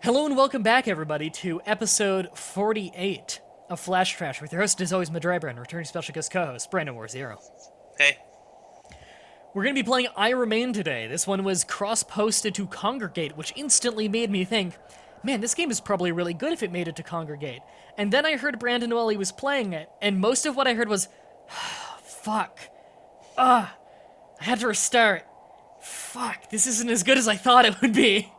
Hello and welcome back, everybody, to episode 48 of Flash Trash with your host, as always, Mah-Dry-Bread, and returning special guest co-host, Brandon War Zero. Hey. We're going to be playing I Remain today. This one was cross-posted to Congregate, which instantly made me think, man, this game is probably really good if it made it to Congregate. And then I heard Brandon while he was playing it, and most of what I heard was, fuck. I had to restart. Fuck, this isn't as good as I thought it would be.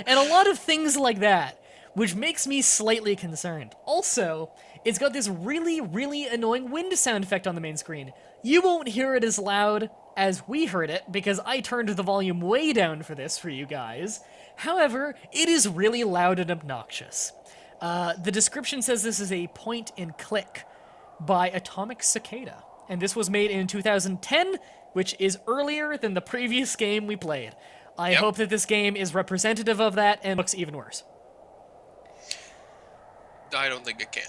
And a lot of things like that, which makes me slightly concerned. Also, it's got this really, really annoying wind sound effect on the main screen. You won't hear it as loud as we heard it, because I turned the volume way down for this for you guys. However, it is really loud and obnoxious. The description says this is a point-and-click by Atomic Cicada, and this was made in 2010, which is earlier than the previous game we played. I hope that this game is representative of that and looks even worse. I don't think it can.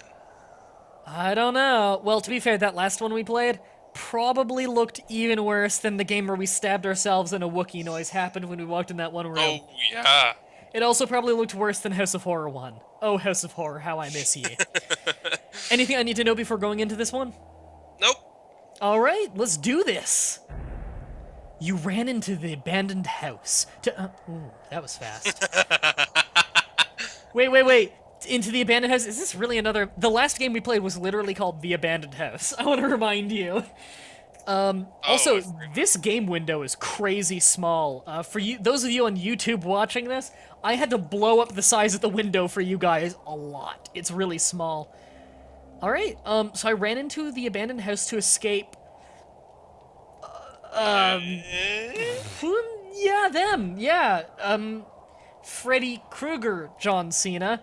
I don't know. Well, to be fair, that last one we played probably looked even worse than the game where we stabbed ourselves and a Wookiee noise happened when we walked in that one room. Oh, yeah. It also probably looked worse than House of Horror 1. Oh, House of Horror, how I miss ye. Anything I need to know before going into this one? Nope. All right, let's do this. You ran into the abandoned house to... ooh, that was fast. Wait. Into the abandoned house? Is this really another... The last game we played was literally called The Abandoned House. I want to remind you. Also, this game window is crazy small. For you, those of you on YouTube watching this, I had to blow up the size of the window for you guys a lot. It's really small. All right, so I ran into the abandoned house to escape... yeah, them. Yeah, Freddy Krueger, John Cena.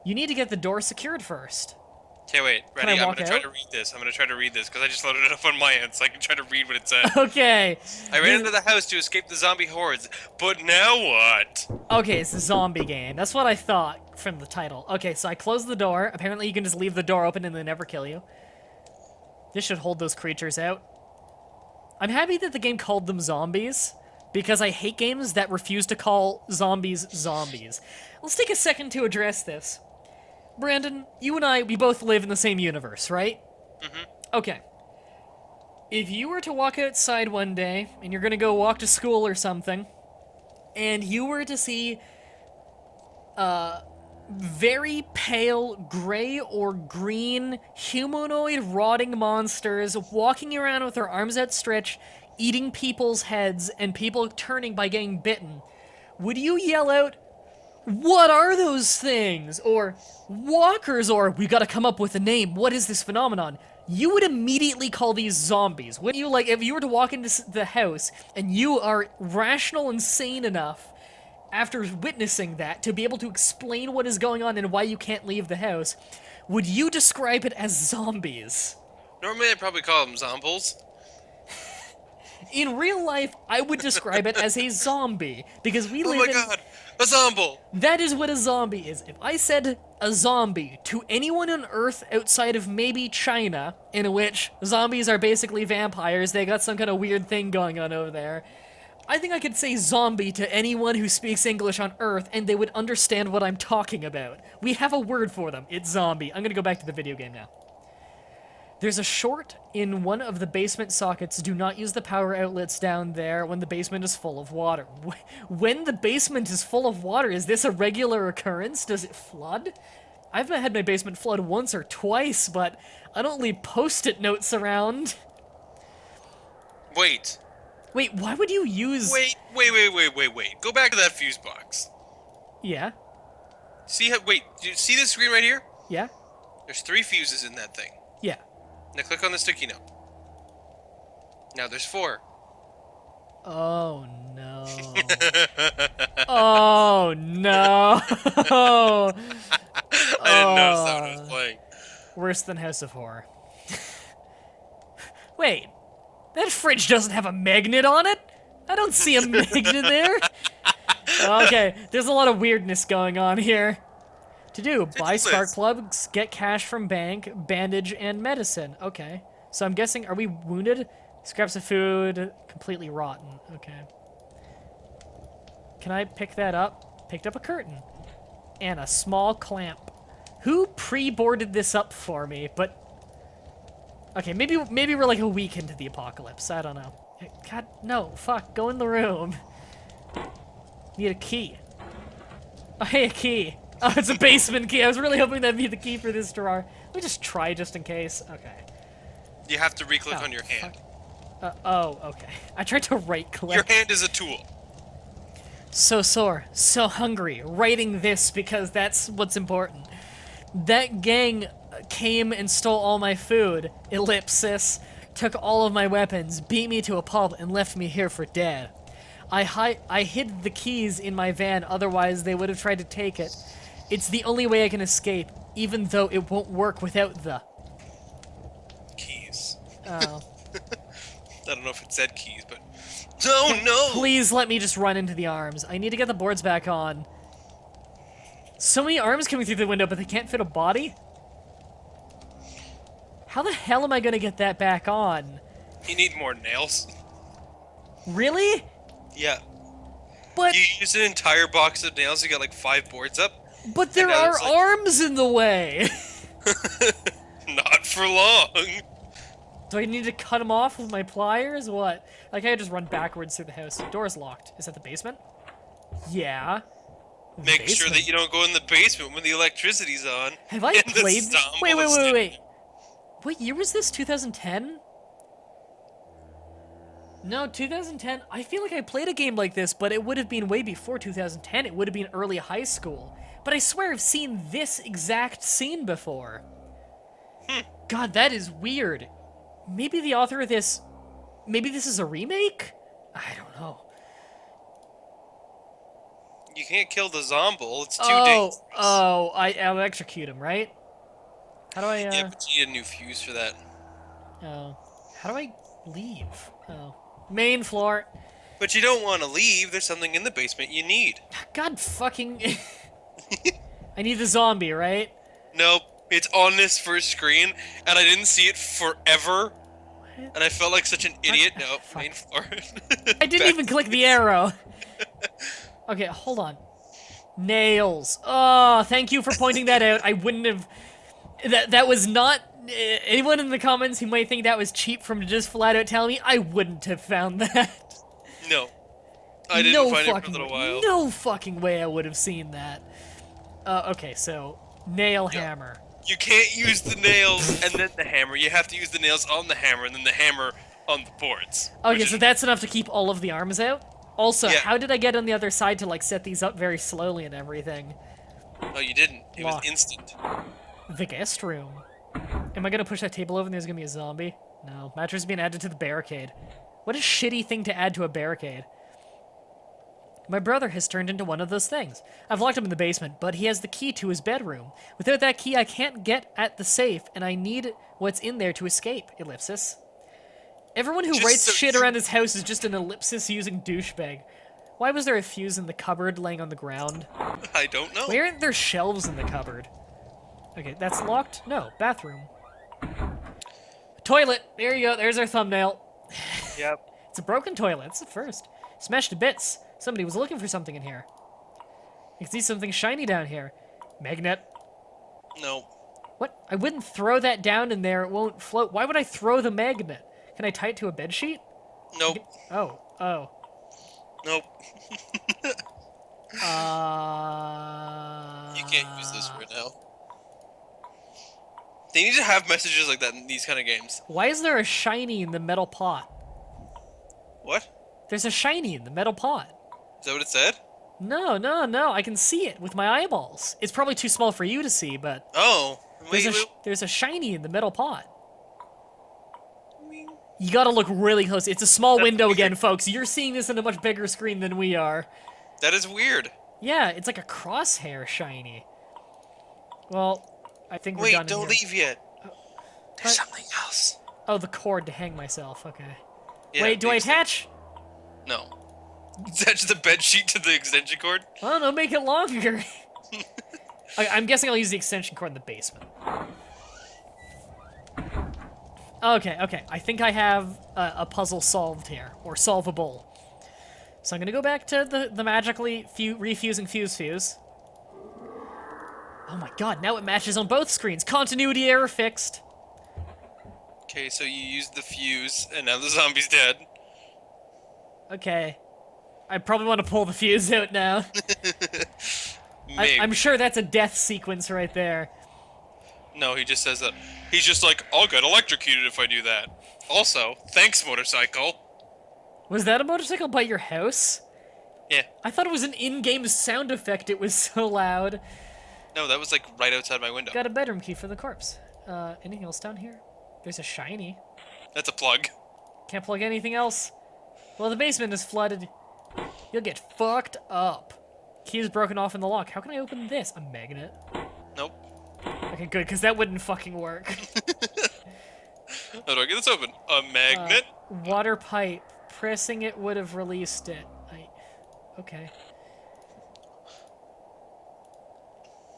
You need to get the door secured first. Okay, wait. Ready? I'm gonna try to read this. because I just loaded it up on my end, so I can try to read what it said. Okay. I ran into the house to escape the zombie hordes, but now what? Okay, it's a zombie game. That's what I thought from the title. Okay, so I closed the door. Apparently you can just leave the door open and they never kill you. This should hold those creatures out. I'm happy that the game called them zombies, because I hate games that refuse to call zombies zombies. Let's take a second to address this. Brandon, you and I, we both live in the same universe, right? Mm-hmm. Okay. If you were to walk outside one day, and you're gonna go walk to school or something, and you were to see very pale gray or green humanoid rotting monsters walking around with their arms outstretched, eating people's heads, and people turning by getting bitten, would you yell out, "What are those things?" Or, "Walkers," or, "We gotta come up with a name, what is this phenomenon?" You would immediately call these zombies. Wouldn't you? Like, if you were to walk into the house, and you are rational and sane enough after witnessing that to be able to explain what is going on and why you can't leave the house, would you describe it as zombies? Normally I'd probably call them zombies. In real life, I would describe it as a zombie, because we live in... Oh my god, a zombie! That is what a zombie is. If I said a zombie to anyone on Earth outside of maybe China, in which zombies are basically vampires, they got some kind of weird thing going on over there, I think I could say zombie to anyone who speaks English on Earth, and they would understand what I'm talking about. We have a word for them. It's zombie. I'm gonna go back to the video game now. There's a short in one of the basement sockets. Do not use the power outlets down there when the basement is full of water. When the basement is full of water, is this a regular occurrence? Does it flood? I've had my basement flood once or twice, but I don't leave post-it notes around. Wait, why would you use... Wait. Go back to that fuse box. Yeah? Do you see this screen right here? Yeah? There's 3 fuses in that thing. Yeah. Now click on the sticky note. Now there's 4. Oh, no. Oh, no. I didn't notice that when I was playing. Worse than House of Horror. Wait. That fridge doesn't have a magnet on it? I don't see a magnet there. Okay, there's a lot of weirdness going on here. To do, buy spark plugs, get cash from bank, bandage, and medicine. Okay. So I'm guessing, are we wounded? Scraps of food, completely rotten. Okay. Can I pick that up? Picked up a curtain. and a small clamp. Who pre-boarded this up for me? But okay, maybe we're like a week into the apocalypse. I don't know. God, no, fuck, go in the room. Need a key. Oh, hey, a key. Oh, it's a basement key. I was really hoping that'd be the key for this drawer. Let me just try just in case. Okay. You have to re-click on your hand. Oh, okay. I tried to right-click. Your hand is a tool. So sore, so hungry, writing this because that's what's important. That gang came and stole all my food, ellipsis, took all of my weapons, beat me to a pulp, and left me here for dead. I hid the keys in my van, otherwise they would have tried to take it. It's the only way I can escape, even though it won't work without the... Keys. Oh. I don't know if it said keys, but... Oh, no! Please let me just run into the arms. I need to get the boards back on. So many arms coming through the window, but they can't fit a body? How the hell am I gonna get that back on? You need more nails. Really? Yeah. But... You used an entire box of nails, you got like 5 boards up? But there are like... arms in the way! Not for long. Do I need to cut them off with my pliers? What? Like, I just run backwards through the house. Door's locked. Is that the basement? Yeah. Make sure that you don't go in the basement when the electricity's on. Have I played this? Wait. What year was this? 2010? No, 2010. I feel like I played a game like this, but it would have been way before 2010. It would have been early high school. But I swear I've seen this exact scene before. God, that is weird. Maybe the author of this... Maybe this is a remake? I don't know. You can't kill the zombie. It's too dangerous. Oh, I'll electrocute him, right? How do I, Yeah, but you need a new fuse for that. Oh. How do I leave? Oh. Main floor. But you don't want to leave. There's something in the basement you need. God fucking... I need the zombie, right? Nope. It's on this first screen, and I didn't see it forever. What? And I felt like such an idiot. No, main floor. I didn't even click the arrow. Okay, hold on. Nails. Oh, thank you for pointing that out. I wouldn't have... That was not... Anyone in the comments who might think that was cheap from to just flat out tell me, I wouldn't have found that. No. I didn't find it for a little while. No fucking way I would have seen that. Okay, so... Nail hammer. You can't use the nails and then the hammer. You have to use the nails on the hammer and then the hammer on the boards. Okay, so that's enough to keep all of the arms out? Also, how did I get on the other side to, like, set these up very slowly and everything? No, you didn't. It was instant. The guest room. Am I gonna push that table over and there's gonna be a zombie? No. Mattress being added to the barricade. What a shitty thing to add to a barricade. My brother has turned into one of those things. I've locked him in the basement, but he has the key to his bedroom. Without that key, I can't get at the safe, and I need what's in there to escape. Ellipsis. Everyone who writes shit around his house is just an ellipsis using douchebag. Why was there a fuse in the cupboard laying on the ground? I don't know. Why aren't there shelves in the cupboard? Okay, that's locked? No, bathroom. Toilet! There you go, there's our thumbnail. Yep. It's a broken toilet, it's the first. Smashed to bits. Somebody was looking for something in here. I can see something shiny down here. Magnet. No. What? I wouldn't throw that down in there, it won't float. Why would I throw the magnet? Can I tie it to a bedsheet? Nope. Oh. Nope. You can't use this right now. They need to have messages like that in these kind of games. Why is there a shiny in the metal pot? What? There's a shiny in the metal pot. Is that what it said? No. I can see it with my eyeballs. It's probably too small for you to see, but... Oh. There's a shiny in the metal pot. You gotta look really close. It's a small window again, folks. You're seeing this on a much bigger screen than we are. That is weird. Yeah, it's like a crosshair shiny. Well, I think we're done. Wait, don't leave yet. There's something else. Oh, the cord to hang myself. Okay. Yeah, wait, do I attach? No. Attach the bed sheet to the extension cord? I don't know, make it longer. I'm guessing I'll use the extension cord in the basement. Okay. I think I have a puzzle solved here, or solvable. So I'm gonna go back to the magically refusing fuse. Oh my god, now it matches on both screens. Continuity error fixed. Okay, so you used the fuse, and now the zombie's dead. Okay. I probably want to pull the fuse out now. Maybe. I'm sure that's a death sequence right there. No, he just says that. He's just like, I'll get electrocuted if I do that. Also, thanks, motorcycle. Was that a motorcycle by your house? Yeah. I thought it was an in-game sound effect, it was so loud. No, that was like right outside my window. Got a bedroom key for the corpse. Anything else down here? There's a shiny. That's a plug. Can't plug anything else. Well, the basement is flooded. You'll get fucked up. Key is broken off in the lock. How can I open this? A magnet. Nope. Okay, good, because that wouldn't fucking work. How do I get this open? A magnet? Water pipe. Pressing it would have released it. Okay.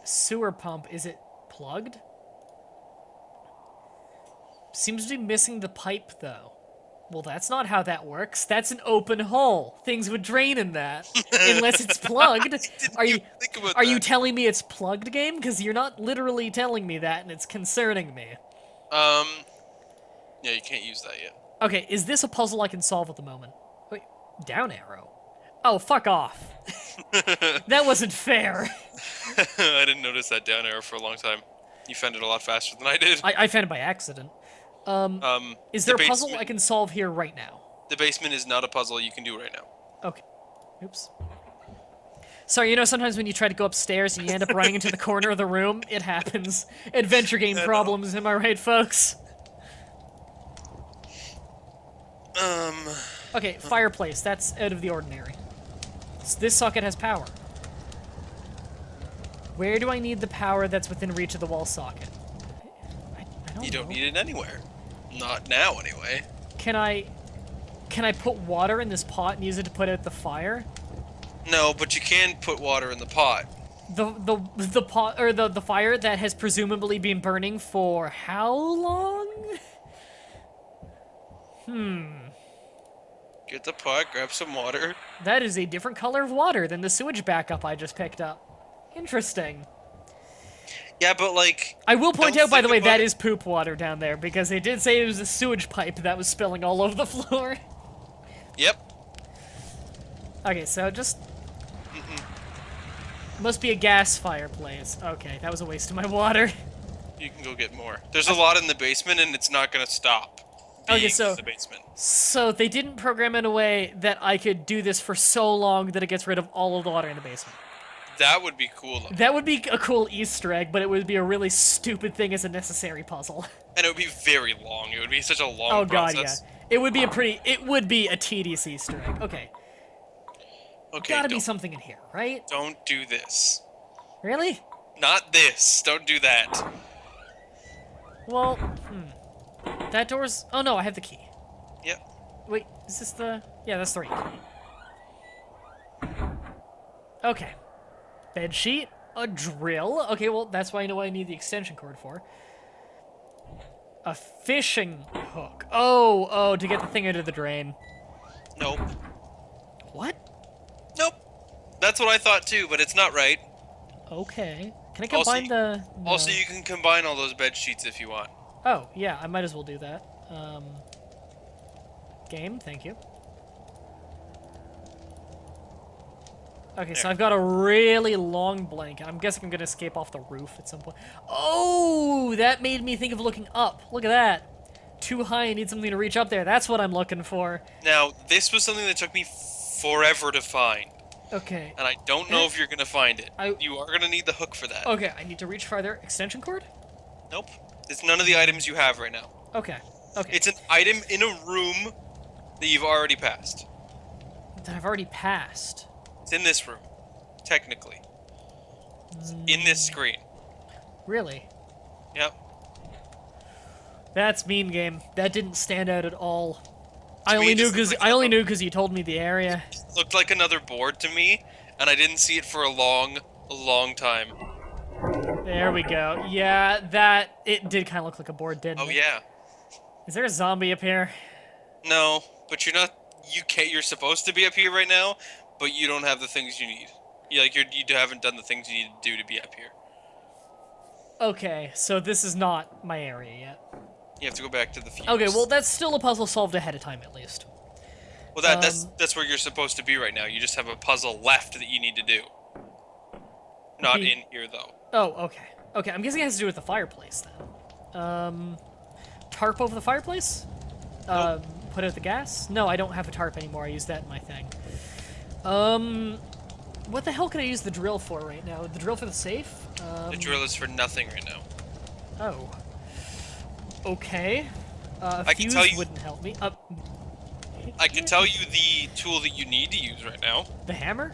Sewer pump. Is it plugged? Seems to be missing the pipe, though. Well, that's not how that works. That's an open hole. Things would drain in that. Unless it's plugged. Are you telling me it's plugged, game? Because you're not literally telling me that, and it's concerning me. Yeah, you can't use that yet. Okay, is this a puzzle I can solve at the moment? Wait, down arrow. Oh, fuck off. That wasn't fair. I didn't notice that down arrow for a long time. You found it a lot faster than I did. I found it by accident. Is there a puzzle I can solve here right now? The basement is not a puzzle you can do right now. Okay. Oops. Sorry, you know, sometimes when you try to go upstairs and you end up running into the corner of the room, it happens. Adventure game problems, am I right, folks? Okay, fireplace. That's out of the ordinary. This socket has power. Where do I need the power that's within reach of the wall socket? You don't need it anywhere. Not now, anyway. Can I put water in this pot and use it to put out the fire? No, but you can put water in the pot. The pot or the fire that has presumably been burning for how long? Get the pot, grab some water. That is a different color of water than the sewage backup I just picked up. Interesting. Yeah, but like... I will point out, by the way, that is poop water down there, because they did say it was a sewage pipe that was spilling all over the floor. Yep. Okay, so just... Must be a gas fireplace. Okay, that was a waste of my water. You can go get more. There's a lot in the basement, and it's not gonna stop. Okay, so... the basement. So they didn't program in a way that I could do this for so long that it gets rid of all of the water in the basement. That would be cool, though. That would be a cool Easter egg, but it would be a really stupid thing as a necessary puzzle. And it would be very long. It would be such a long process. God, yeah. It would be a tedious Easter egg. Okay. Okay, Gotta be something in here, right? Don't do this. Really? Not this. Don't do that. Well, That door's... Oh, no, I have the key. Yep. Wait, is this the... Yeah, that's the right key. Okay. Bed sheet. A drill. Okay, well, that's why I know what I need the extension cord for. A fishing hook. Oh, to get the thing out of the drain. Nope. What? Nope. That's what I thought too, but it's not right. Okay. Can I combine the... Also, you can combine all those bed sheets if you want. Oh, yeah, I might as well do that. Game, thank you. Okay, so I've got a really long blanket. I'm guessing I'm gonna escape off the roof at some point. Oh, that made me think of looking up. Look at that. Too high, I need something to reach up there. That's what I'm looking for. Now, this was something that took me forever to find. Okay. And I don't know if you're gonna find it. I- You are gonna need the hook for that. Okay, I need to reach farther. Extension cord? Nope. It's none of the items you have right now. Okay. Okay. It's an item in a room that you've already passed. That I've already passed. It's in this room, technically. It's in this screen. Really? Yep. That's mean, game. That didn't stand out at all. To I me, only it knew just because looked like you told me the area. It looked like another board to me, and I didn't see it for a long time. There we go. Yeah, it did kind of look like a board, didn't it? Oh yeah. Is there a zombie up here? No, but you're not. You're supposed to be up here right now, but you don't have the things you need. You haven't done the things you need to do to be up here. Okay, so this is not my area yet. You have to go back to the fuse. Okay, well that's still a puzzle solved ahead of time at least. Well, that's where you're supposed to be right now. You just have a puzzle left that you need to do. Not in here, though. Oh, okay. Okay, I'm guessing it has to do with the fireplace then. Tarp over the fireplace? Nope. Put out the gas? No, I don't have a tarp anymore. I use that in my thing. What the hell can I use the drill for right now? The drill for the safe? The drill is for nothing right now. Oh. Okay. I can Fuse tell you- wouldn't help me. I can tell you the tool that you need to use right now. The hammer?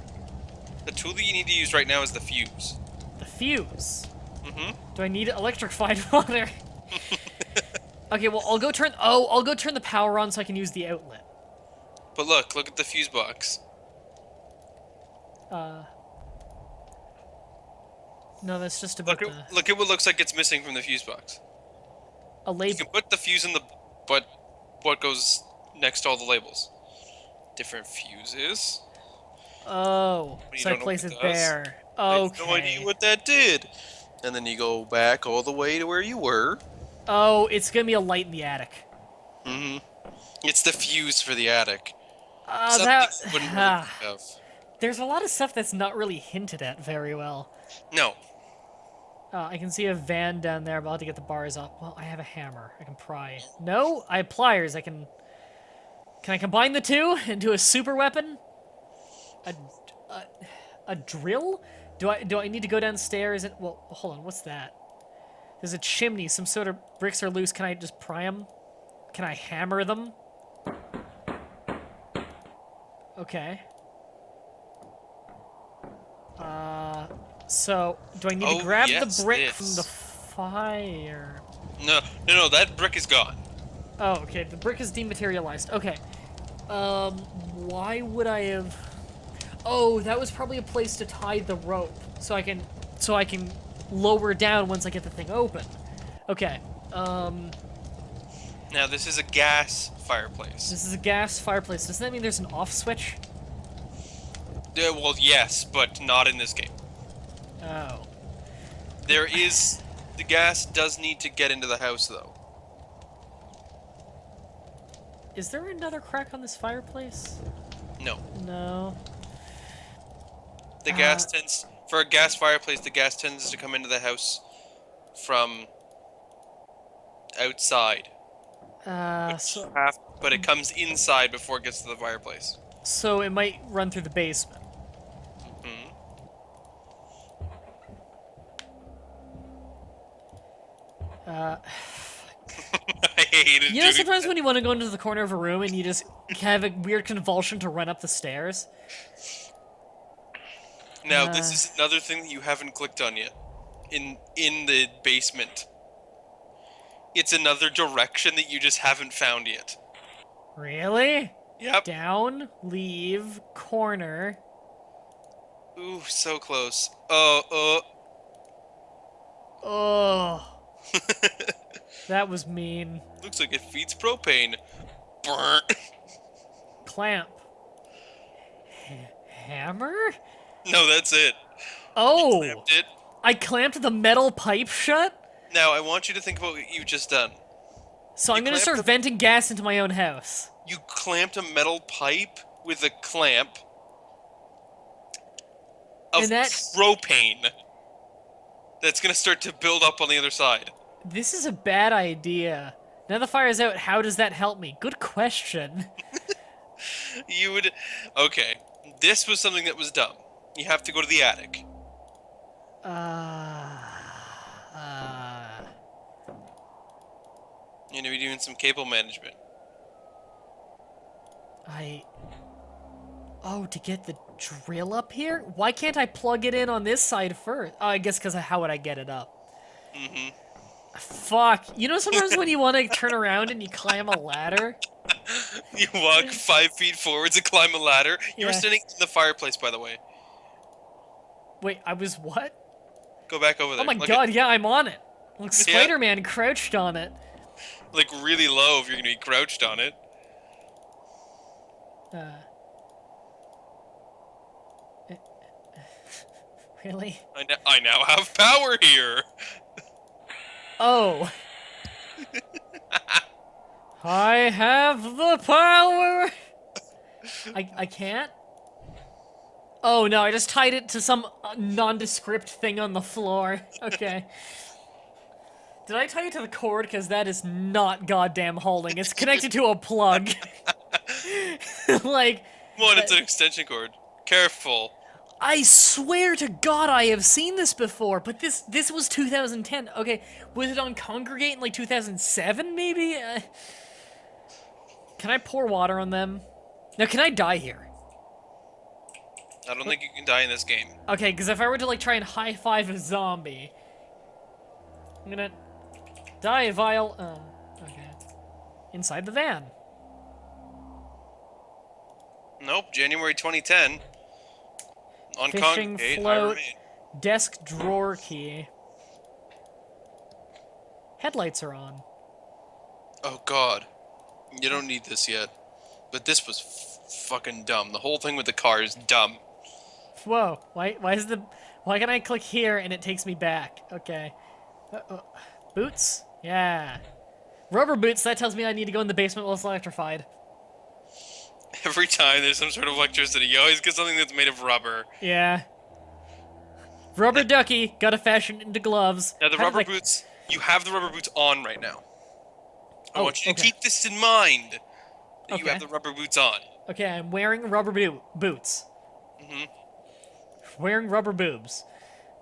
The tool that you need to use right now is the fuse. The fuse. Mm-hmm. Do I need electrified water? Okay, well, I'll go turn the power on so I can use the outlet. But look at the fuse box. No, that's just about Look at what looks like it's missing from the fuse box. a You label. can put the fuse in the, but what goes next to all the labels? Different fuses. Oh, you so I don't know place what it it does. there. I Okay. have no idea what that did. And then you go back all the way to where you were. Oh, it's gonna be a light in the attic. Mm-hmm. It's the fuse for the attic. That. Something you wouldn't really think of. There's a lot of stuff that's not really hinted at very well. No. I can see a van down there. I'm about to get the bars up. Well, I have a hammer. I can pry. No, I have pliers. Can I combine the two into a super weapon? A drill? Do I need to go downstairs and well, hold on. What's that? There's a chimney. Some sort of bricks are loose. Can I just pry them? Can I hammer them? Okay. So, do I need to grab the brick from the fire? No, that brick is gone. Oh, okay, the brick is dematerialized. Okay. Why would I have... Oh, that was probably a place to tie the rope, so I can lower down once I get the thing open. Okay, Now, this is a gas fireplace. this is a gas fireplace. Doesn't that mean there's an off switch? Yeah, well, yes, but not in this game. Oh. There is... The gas does need to get into the house, though. Is there another crack on this fireplace? No. No. The gas tends... For a gas fireplace, the gas tends to come into the house from outside. But it comes inside before it gets to the fireplace. So it might run through the basement. Hmm. I hated You know, doing sometimes that. when you want to go into the corner of a room and you just have a weird convulsion to run up the stairs. Now, this is another thing that you haven't clicked on yet. In the basement. It's another direction that you just haven't found yet. Really? Yep. Down, leave, corner. Ooh, so close. Oh. Oh. That was mean. Looks like it feeds propane. Burnt. Clamp. Hammer? No, that's it. Oh! Clamped it. I clamped the metal pipe shut? Now, I want you to think about what you've just done. So I'm gonna clamped start the- venting gas into my own house. You clamped a metal pipe with a clamp of And that- propane that's going to start to build up on the other side. This is a bad idea. Now the fire's out, how does that help me? Good question. You would... Okay. This was something that was dumb. You have to go to the attic. You're going to be doing some cable management. Oh, to get the drill up here? Why can't I plug it in on this side first? Oh, I guess because of how would I get it up? Mm-hmm. Fuck. You know sometimes when you want to turn around and you climb a ladder? You walk 5 feet forwards and climb a ladder. You were Yeah. sitting in the fireplace, by the way. Wait, I was what? Go back over there. Oh my Look god, yeah, I'm on it. Like Yeah. Spider-Man crouched on it. Like really low if you're going to be crouched on it. Really? I now have power here. Oh. I have the power! I can't? Oh no, I just tied it to some nondescript thing on the floor. Okay. Did I tie it to the cord? Because that is not goddamn holding. It's connected to a plug. Like... Well, it's an extension cord. Careful. I swear to God I have seen this before, but this was 2010. Okay, was it on Congregate in like 2007 maybe? Can I pour water on them? Now, can I die here? I don't think you can die in this game. Okay, because if I were to like try and high-five a zombie... I'm gonna... Die, Vile. Oh, okay. Inside the van. Nope, January 2010. On Fishing Congregate, I float, remain. desk drawer key. Headlights are on. Oh god. You don't need this yet. But this was fucking dumb. The whole thing with the car is dumb. Whoa, why can I click here and it takes me back? Okay. Boots? Yeah. Rubber boots, that tells me I need to go in the basement while it's electrified. Every time there's some sort of electricity, you always get something that's made of rubber. Yeah. Rubber ducky, gotta fashion into gloves. Now the rubber boots, you have the rubber boots on right now. I want you to keep this in mind. That you have the rubber boots on. Okay, I'm wearing rubber boots. Wearing rubber boobs.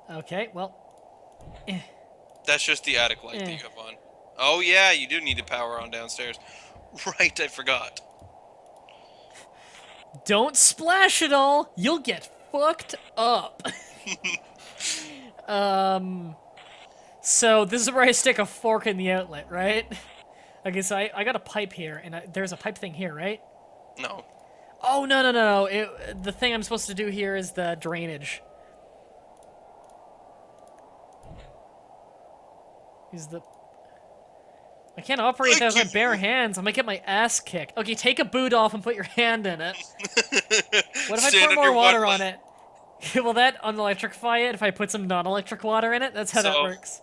Okay, well... That's just the attic light that you have on. Oh yeah, you do need the power on downstairs. Right, I forgot. Don't splash it all! You'll get fucked up! So this is where I stick a fork in the outlet, right? Okay, so I got a pipe here, and there's a pipe thing here, right? No. Oh, no. The thing I'm supposed to do here is the drainage. I can't operate that with my bare hands. I might get my ass kicked. Okay, take a boot off and put your hand in it. What if I pour more water on it? Will that unelectrify it if I put some non-electric water in it? That's how that works.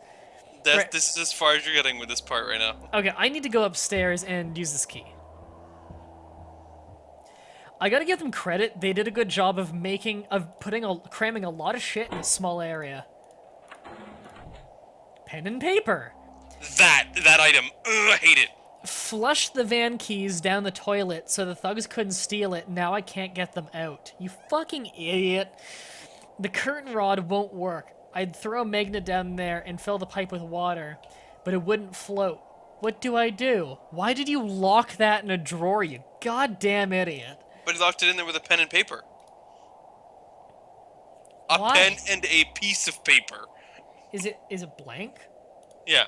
This is as far as you're getting with this part right now. Okay, I need to go upstairs and use this key. I gotta give them credit. They did a good job of cramming a lot of shit in a small area. Pen and paper. That item. Ugh, I hate it. Flush the van keys down the toilet so the thugs couldn't steal it. Now I can't get them out. You fucking idiot. The curtain rod won't work. I'd throw a magnet down there and fill the pipe with water, but it wouldn't float. What do I do? Why did you lock that in a drawer, you goddamn idiot? But he locked it in there with a pen and paper. Why? A pen and a piece of paper. Is it blank? Yeah.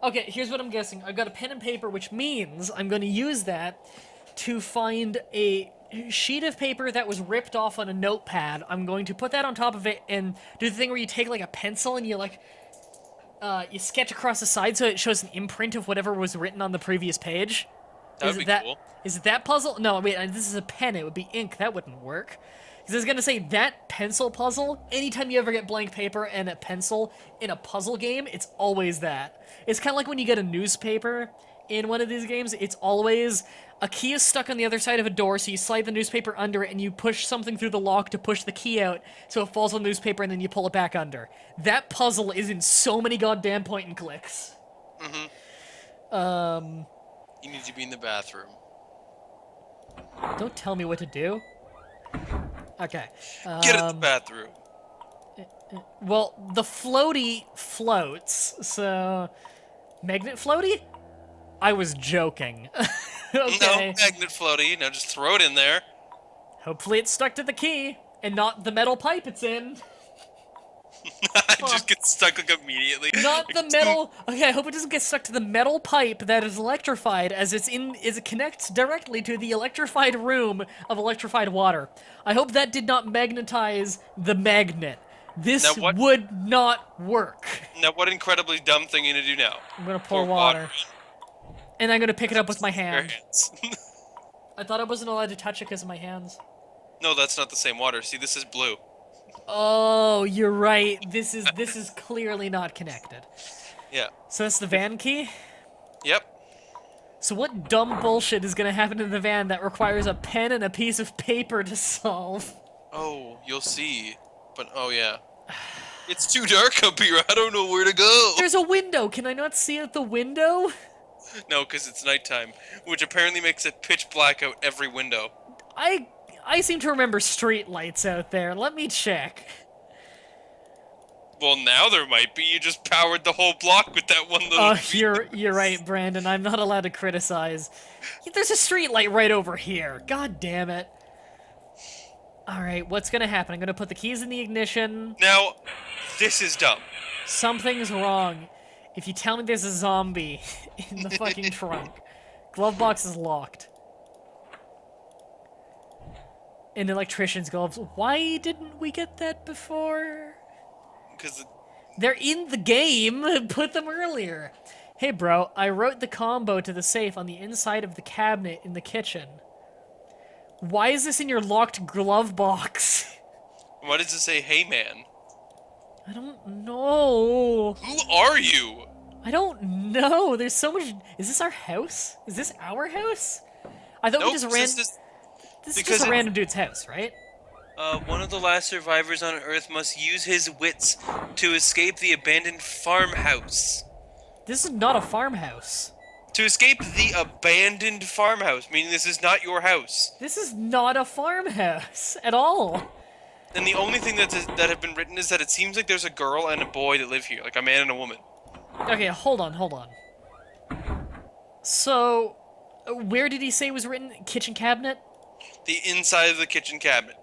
Okay, here's what I'm guessing. I've got a pen and paper, which means I'm going to use that to find a sheet of paper that was ripped off on a notepad. I'm going to put that on top of it and do the thing where you take like a pencil and you you sketch across the side so it shows an imprint of whatever was written on the previous page. That would be cool. Is it that puzzle? No, wait, this is a pen. It would be ink. That wouldn't work. Because I was going to say, that pencil puzzle, anytime you ever get blank paper and a pencil in a puzzle game, it's always that. It's kind of like when you get a newspaper in one of these games, it's always a key is stuck on the other side of a door, so you slide the newspaper under it and you push something through the lock to push the key out so it falls on the newspaper and then you pull it back under. That puzzle is in so many goddamn point and clicks. You need to be in the bathroom. Don't tell me what to do. Okay. Get in the bathroom. Well, the floaty floats, so... Magnet floaty? I was joking. Okay. No magnet floaty. Now just throw it in there. Hopefully it's stuck to the key, and not the metal pipe it's in. I just get stuck like immediately. Not the metal... Okay, I hope it doesn't get stuck to the metal pipe that is electrified, as it connects directly to the electrified room of electrified water. I hope that did not magnetize the magnet. This would not work. Now, what incredibly dumb thing are you gonna do now? I'm gonna pour water. And I'm gonna pick it up with my hand. I thought I wasn't allowed to touch it because of my hands. No, that's not the same water. See, this is blue. Oh, you're right. This is clearly not connected. Yeah. So that's the van key? Yep. So what dumb bullshit is gonna happen in the van that requires a pen and a piece of paper to solve? Oh, you'll see. But, oh yeah. It's too dark up here. I don't know where to go. There's a window! Can I not see out the window? No, because it's nighttime, which apparently makes it pitch black out every window. I seem to remember street lights out there. Let me check. Well, now there might be. You just powered the whole block with that one little... Oh, you're right, Brandon. I'm not allowed to criticize. There's a street light right over here. God damn it. Alright, what's gonna happen? I'm gonna put the keys in the ignition. Now, this is dumb. Something's wrong. If you tell me there's a zombie in the fucking trunk. Glove box is locked. An electrician's gloves. Why didn't we get that before? Because... They're in the game! Put them earlier! Hey bro, I wrote the combo to the safe on the inside of the cabinet in the kitchen. Why is this in your locked glove box? Why does it say, hey man? I don't know. Who are you? I don't know. There's so much... Is this our house? Is this our house? I thought we Nope, just ran... This is just a random dude's house, right? One of the last survivors on Earth must use his wits to escape the abandoned farmhouse. This is not a farmhouse. To escape the abandoned farmhouse, meaning this is not your house. This is not a farmhouse at all. And the only thing that have been written is that it seems like there's a girl and a boy that live here, like a man and a woman. Okay, hold on. So, where did he say it was written? Kitchen cabinet? The inside of the kitchen cabinet.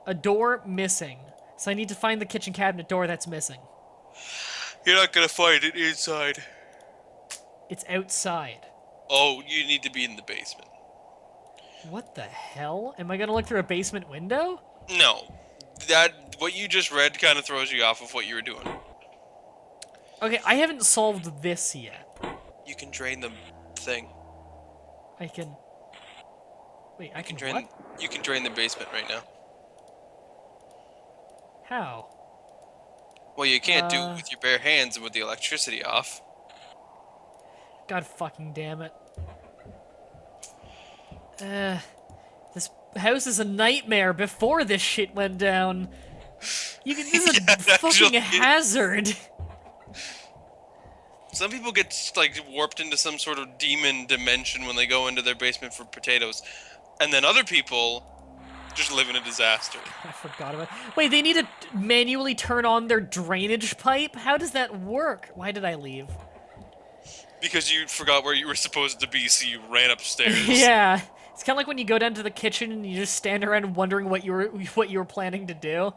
A door missing. So I need to find the kitchen cabinet door that's missing. You're not gonna find it inside. It's outside. Oh, you need to be in the basement. What the hell? Am I gonna look through a basement window? No. What you just read kind of throws you off of what you were doing. Okay, I haven't solved this yet. You can drain the thing. I can... Wait, I can drain. what? You can drain the basement right now. How? Well, you can't do it with your bare hands and with the electricity off. God fucking damn it. This house is a nightmare before this shit went down. This is a fucking hazard. Some people get, like, warped into some sort of demon dimension when they go into their basement for potatoes. And then other people just live in a disaster. I forgot about it. Wait, they need to manually turn on their drainage pipe? How does that work? Why did I leave? Because you forgot where you were supposed to be, so you ran upstairs. Yeah. It's kind of like when you go down to the kitchen and you just stand around wondering what you were planning to do.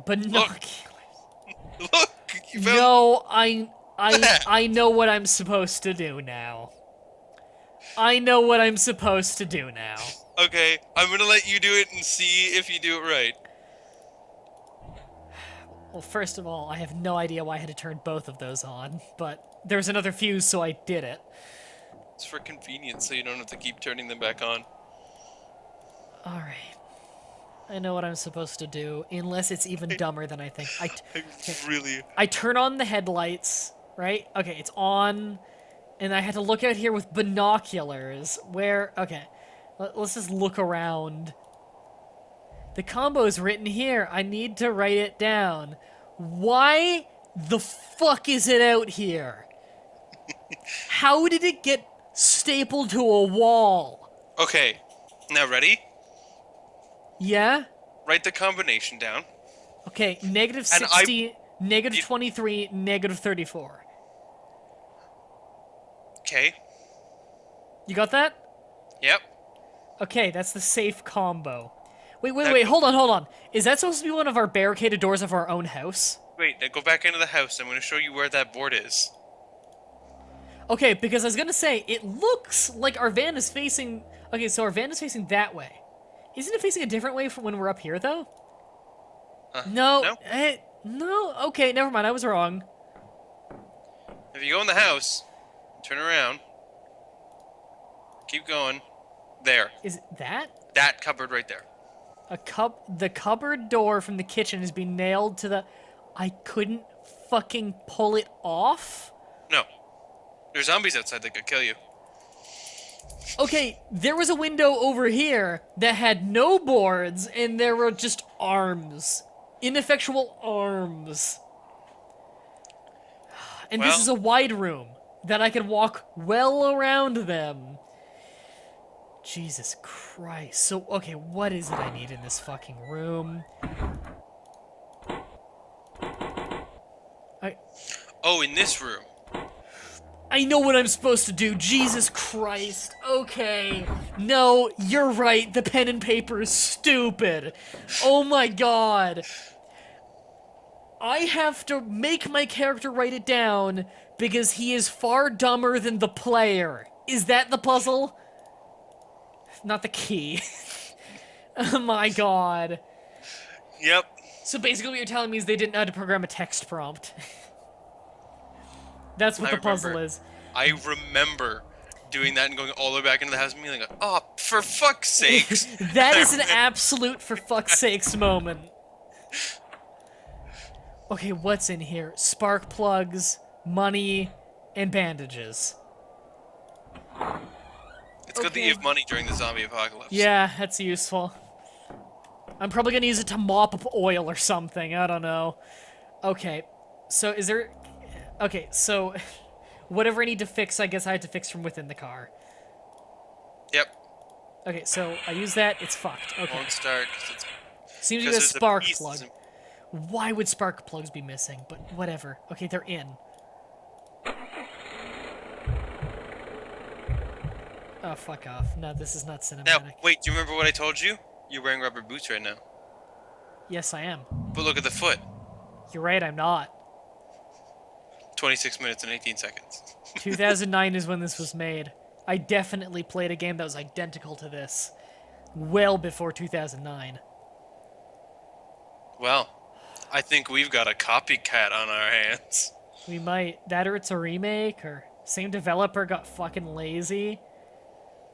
Binoculars. Look, you found... No, I know what I'm supposed to do now. I know what I'm supposed to do now. Okay, I'm gonna let you do it and see if you do it right. Well, first of all, I have no idea why I had to turn both of those on, but there was another fuse, so I did it. It's for convenience, so you don't have to keep turning them back on. Alright. I know what I'm supposed to do, unless it's even dumber than I think. I turn on the headlights, right? Okay, it's on, and I had to look out here with binoculars. Okay, let's just look around. The combo is written here. I need to write it down. Why the fuck is it out here? How did it get stapled to a wall? Okay, now ready? Yeah? Write the combination down. Okay, negative 60, negative 23, negative 34. Okay. You got that? Yep. Okay, that's the safe combo. Wait, hold on. Is that supposed to be one of our barricaded doors of our own house? Wait, now go back into the house. I'm going to show you where that board is. Okay, because I was gonna say, it looks like our van is facing... Okay, so our van is facing that way. Isn't it facing a different way from when we're up here, though? No. No? Okay, never mind, I was wrong. If you go in the house, turn around, keep going, there. Is it that? That cupboard right there. The cupboard door from the kitchen is being nailed to the... I couldn't fucking pull it off? No. There's zombies outside that could kill you. Okay, there was a window over here that had no boards, and there were just arms. Ineffectual arms. And this Well- is a wide room that I can walk well around them. Jesus Christ. So, okay, what is it I need in this fucking room? Oh, in this room. I know what I'm supposed to do. Jesus Christ. Okay. No, you're right. The pen and paper is stupid. Oh my god. I have to make my character write it down because he is far dumber than the player. Is that the puzzle? Not the key. Oh my god. Yep. So basically what you're telling me is they didn't know how to program a text prompt. That's what the puzzle is. I remember doing that and going all the way back into the house and being like, oh, for fuck's sakes. That is an absolute for fuck's sakes moment. Okay, what's in here? Spark plugs, money, and bandages. It's good that you have money during the zombie apocalypse. Yeah, that's useful. I'm probably gonna use it to mop up oil or something. I don't know. Okay, so is there... Okay, so whatever I need to fix, I guess I had to fix from within the car. Yep. Okay, so I use that. It's fucked. Okay. Won't start because it's... Seems to be a spark plug. Why would spark plugs be missing? But whatever. Okay, they're in. Oh, fuck off. No, this is not cinematic. Now, wait, do you remember what I told you? You're wearing rubber boots right now. Yes, I am. But look at the foot. You're right, I'm not. 26 minutes and 18 seconds. 2009 is when this was made. I definitely played a game that was identical to this. Well before 2009. Well, I think we've got a copycat on our hands. We might. That or it's a remake, or same developer got fucking lazy.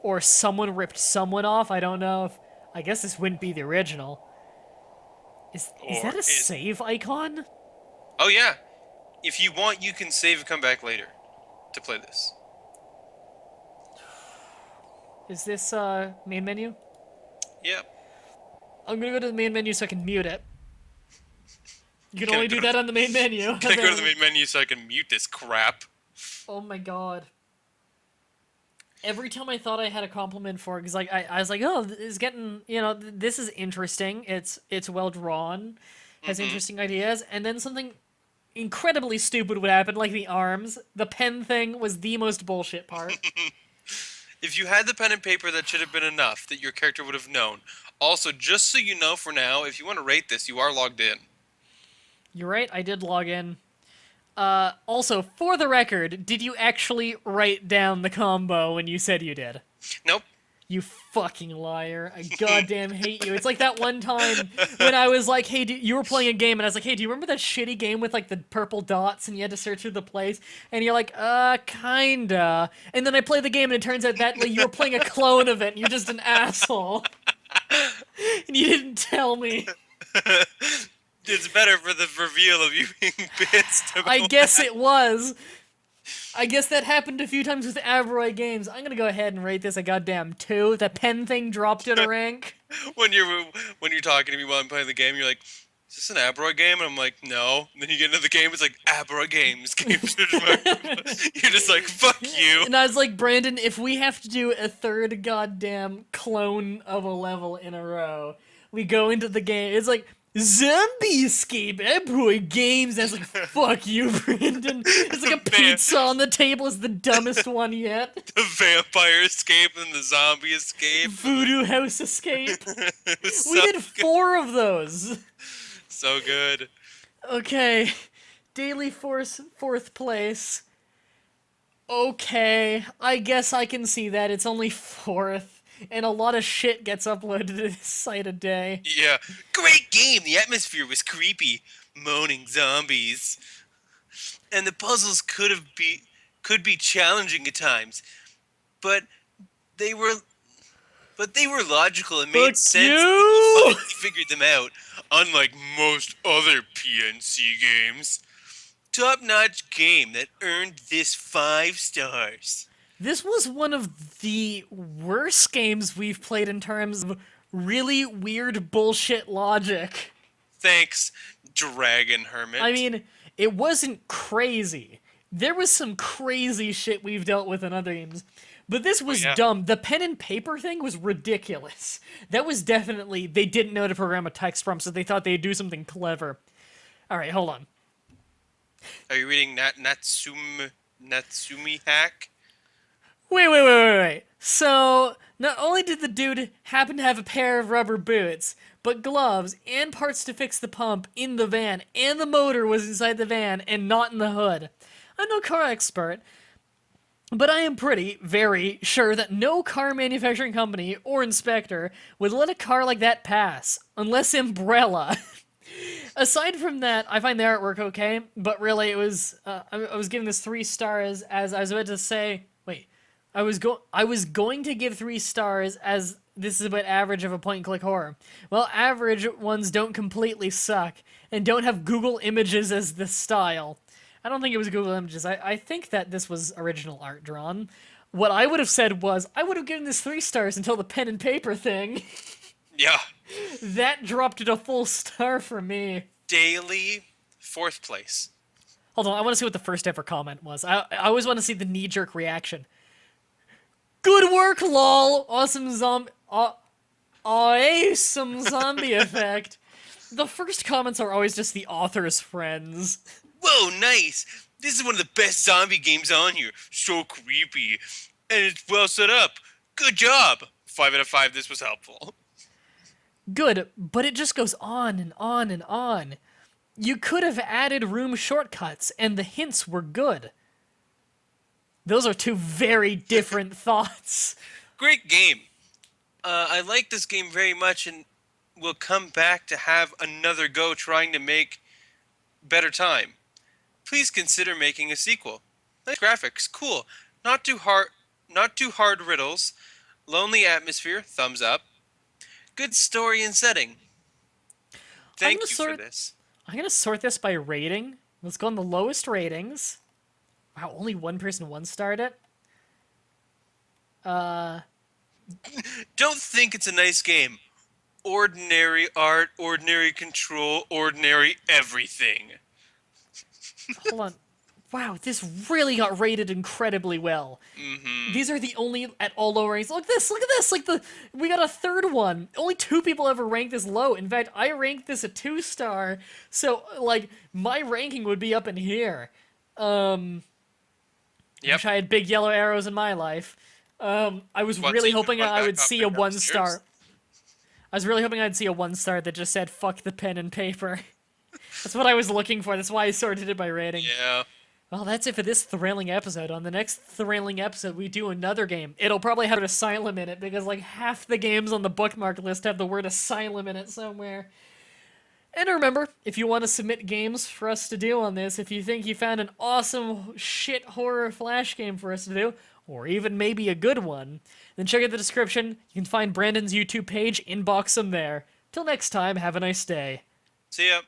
Or someone ripped someone off. I don't know if... I guess this wouldn't be the original. Is that a save icon? Oh, yeah. If you want, you can save and come back later to play this. Is this, main menu? Yep. I'm gonna go to the main menu so I can mute it. You can only do that on the main menu. Can I go to the main menu so I can mute this crap? Oh my god. Every time I thought I had a compliment for it, because like I was like, oh, it's getting, you know, this is interesting. It's well drawn, has interesting ideas, and then something incredibly stupid would happen, like the arms. The pen thing was the most bullshit part. If you had the pen and paper, that should have been enough that your character would have known. Also, just so you know for now, if you want to rate this, you are logged in. You're right, I did log in. Also, for the record, did you actually write down the combo when you said you did? Nope. You fucking liar. I goddamn hate you. It's like that one time when I was like, hey, you were playing a game, and I was like, hey, do you remember that shitty game with, like, the purple dots, and you had to search through the place? And you're like, kinda. And then I play the game, and it turns out that like, you were playing a clone of it, and you're just an asshole. And you didn't tell me. It's better for the reveal of you being pissed about I guess it was. I guess that happened a few times with Adobe games. I'm gonna go ahead and rate this a goddamn 2. The pen thing dropped in a rank. when you're talking to me while I'm playing the game, you're like, "Is this an Adobe game?" And I'm like, "No." And then you get into the game, it's like Adobe Games. You're just like, "Fuck you." And I was like, Brandon, if we have to do a third goddamn clone of a level in a row, we go into the game. It's like, Zombie Escape, Adobe Games. That's like, fuck you, Brandon. It's like a pizza on the table is the dumbest one yet. The Vampire Escape and the Zombie Escape. Voodoo House Escape. So We did 4 of those. So good. Okay. Daily Force, 4th place. Okay. I guess I can see that. It's only 4th. And a lot of shit gets uploaded to this site a day. Yeah. Great game. The atmosphere was creepy. Moaning zombies. And the puzzles could be challenging at times. But they were but they were logical and Fuck made sense when you you! finally figured them out, unlike most other PNC games. Top-notch game that earned this 5 stars. This was one of the worst games we've played in terms of really weird bullshit logic. Thanks, Dragon Hermit. I mean, it wasn't crazy. There was some crazy shit we've dealt with in other games. But this was yeah. dumb. The pen and paper thing was ridiculous. That was definitely, they didn't know to program a text prompt, so they thought they'd do something clever. Alright, hold on. Are you reading Natsumi Hack? Wait. So, not only did the dude happen to have a pair of rubber boots, but gloves and parts to fix the pump in the van, and the motor was inside the van and not in the hood. I'm no car expert, but I am very sure that no car manufacturing company or inspector would let a car like that pass, unless Umbrella. Aside from that, I find the artwork okay, but really it was, I was giving this 3 stars as I was about to say, wait, I was going to give 3 stars as this is about average of a point-and-click horror. Well, average ones don't completely suck, and don't have Google Images as the style. I don't think it was Google Images. I think that this was original art drawn. What I would have said was, I would have given this 3 stars until the pen and paper thing. Yeah. That dropped it a full star for me. Daily 4th place. Hold on, I want to see what the first ever comment was. I always want to see the knee-jerk reaction. Good work, lol! Awesome awesome zombie effect. The first comments are always just the author's friends. Whoa, nice! This is one of the best zombie games on here. So creepy. And it's well set up. Good job! 5 out of 5, this was helpful. Good, but it just goes on and on and on. You could have added room shortcuts, and the hints were good. Those are 2 very different thoughts. Great game. I like this game very much and will come back to have another go trying to make better time. Please consider making a sequel. Nice graphics, cool. Not too hard riddles. Lonely atmosphere, thumbs up. Good story and setting. Thank you for this. I'm gonna sort this by rating. Let's go on the lowest ratings. Wow, only one person 1-starred it. Don't think it's a nice game. Ordinary art, ordinary control, ordinary everything. Hold on. Wow, this really got rated incredibly well. Mm-hmm. These are the only at all low ratings. Look at this! Like we got a 3rd one. Only 2 people ever ranked this low. In fact, I ranked this a 2-star, so like my ranking would be up in here. Yep. Wish I had big yellow arrows in my life. I was really hoping I would see a 1-star. I was really hoping I'd see a 1-star that just said "fuck the pen and paper." That's what I was looking for. That's why I sorted it by rating. Yeah. Well, that's it for this thrilling episode. On the next thrilling episode, we do another game. It'll probably have Asylum in it, because like half the games on the bookmark list have the word Asylum in it somewhere. And remember, if you want to submit games for us to do on this, if you think you found an awesome shit horror Flash game for us to do, or even maybe a good one, then check out the description. You can find Brandon's YouTube page, inbox him there. Till next time, have a nice day. See ya.